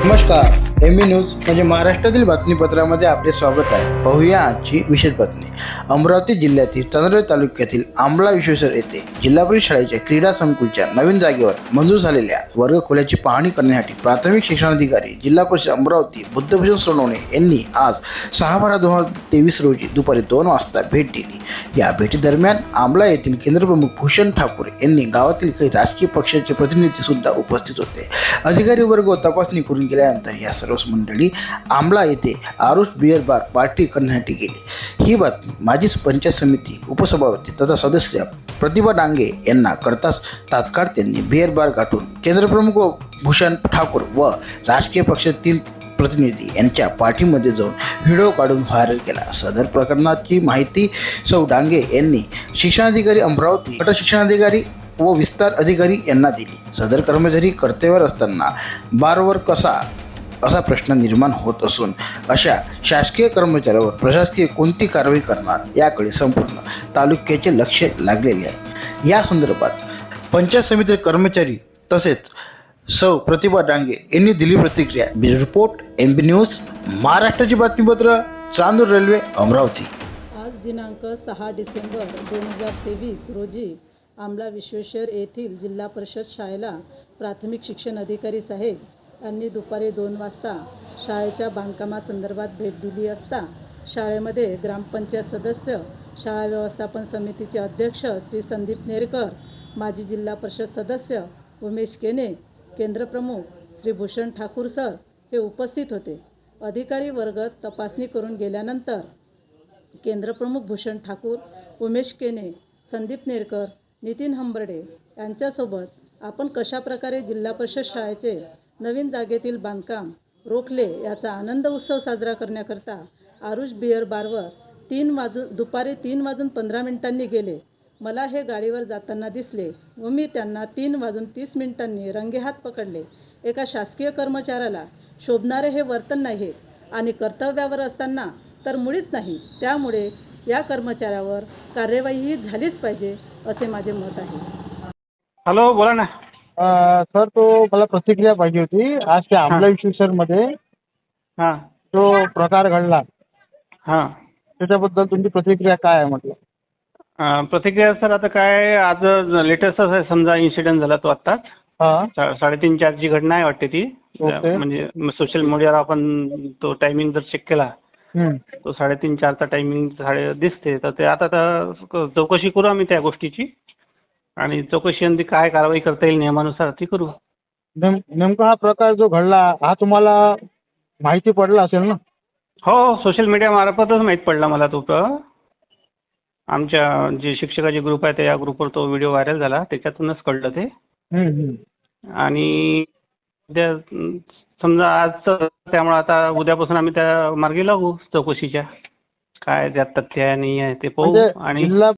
नमस्कार, M news म्हणजे महाराष्ट्रातील बातमीपत्रामध्ये आपले स्वागत आहे. पाहूया आजची विशेष बातमी. अमरावती जिल्ह्यातील चांदोली तालुक्यातील आंबला विश्वेश्वर येथे जिल्हा परिषद शाळेच्या क्रीडा संकुलच्या नवीन जागेवर मंजूर झालेल्या वर्ग खोल्याची पाहणी करण्यासाठी प्राथमिक शिक्षणाधिकारी जिल्हा परिषद अमरावती बुद्धभूषण सोनवणे यांनी आज 6/12/2023 रोजी दुपारी 2 वाजता भेट दिली. या भेटीदरम्यान आंबला येथील केंद्रप्रमुख भूषण ठाकूर यांनी गावातील काही राजकीय पक्षाचे प्रतिनिधी सुद्धा उपस्थित होते. अधिकारी वर्ग तपासणी करून गेल्यानंतर या सर्व मंडळी आंबला येथे आरुष बियर बार पार्टी करण्यासाठी गेले. ही बातमी माजी पंचायत समिती उपसभापती तथा सदस्य प्रतिभा डांगे यांना कळताच तात्काळ त्यांनी बियर बार गाठून केंद्रप्रमुख भूषण ठाकूर व राजकीय पक्षातील प्रतिनिधी यांच्या पाठीमध्ये जाऊन व्हिडिओ काढून व्हायरल केला. सदर प्रकरणाची माहिती सौ डांगे यांनी शिक्षणाधिकारी अमरावती गट शिक्षणाधिकारी व विस्तार अधिकारी यांना दिली. सदर कर्मचारी कर्तव्यावर असताना बारवर कसा असा प्रश्न निर्माण होत असून अशा शासकीय कर्मचाऱ्यावर प्रशासकीय कोणती कारवाई करणार याकडे संपूर्ण तालुक्याचे लक्ष लागलेले आहे. या संदर्भात पंचायत समिती कर्मचारी तसेच सौ प्रतिभा डांगे यांनी दिली प्रतिक्रिया. ब्युरो रिपोर्ट एमबी न्यूज महाराष्ट्राची बातमीपत्र चांदूर रेल्वे अमरावती. आज दिनांक 6 डिसेंबर 2023 रोजी आंबला विश्वेश्वर येथील जिल्हा परिषद शाळेला प्राथमिक शिक्षण अधिकारी साहेब यांनी दुपारी 2 वाजता शाळेच्या बांधकामासंदर्भात भेट दिली असता शाळेमध्ये ग्रामपंचायत सदस्य, शाळा व्यवस्थापन समितीचे अध्यक्ष श्री संदीप नेरकर, माजी जिल्हा परिषद सदस्य उमेश केने, केंद्रप्रमुख श्री भूषण ठाकूर सर हे उपस्थित होते. अधिकारी वर्ग तपासणी करून गेल्यानंतर केंद्रप्रमुख भूषण ठाकूर, उमेश केने, संदीप नेरकर, नितीन हंबर्डे यांच्यासोबत आपण कशाप्रकारे जिल्हा परिषद शाळेचे नवीन जागेतील बांधकाम रोखले याचा आनंद उत्सव साजरा करण्याकरता आरुष बियर बारवर दुपारी 3:15 गेले. मला हे गाडीवर जाताना दिसले व मी त्यांना 3:30 रंगेहात पकडले. एका शासकीय कर्मचाऱ्याला शोभणारे हे वर्तन नाही आणि कर्तव्यावर असताना तर मुळीच नाही. त्यामुळे या कर्मचाऱ्यावर कार्यवाही झालीच पाहिजे असे माझे मत आहे. हॅलो, बोला ना. सर, तो मला प्रतिक्रिया पाहिजे होती. आज त्या आंबला विश्वेश्वरमध्ये हां जो प्रकार घडला हां त्याच्याबद्दल तुमची प्रतिक्रिया काय आहे म्हटलं? प्रतिक्रिया सर, आता काय आज लेटेस्ट आहे समजा इन्सिडेंट झाला तो आत्ताच. हां 3:30-4ची घटना आहे वाटते ती. ओके. म्हणजे सोशल मीडियावर आपण तो टायमिंग जर चेक केला तो 3:30-4चा टायमिंग दिसते. तर ते आता चौकशी करू आम्ही त्या गोष्टीची आणि चौकशीनंतर काय कारवाई करता येईल नियमानुसार ती करू. नेमका हा प्रकार जो घडला हा तुम्हाला माहिती पडला असेल ना? हो, सोशल मीडिया मार्फतच माहीत पडला मला तो. आमच्या जे शिक्षकाचे ग्रुप आहे त्या या ग्रुपवर तो व्हिडिओ व्हायरल झाला, त्याच्यातूनच कळलं ते. आणि उद्या समजा आज त्यामुळे आता उद्यापासून आम्ही त्या मार्गी लागू चौकशीच्या. काय त्यात तथ्य आहे नाही आहे ते पाहू. म्हणजे आणि जिल्हा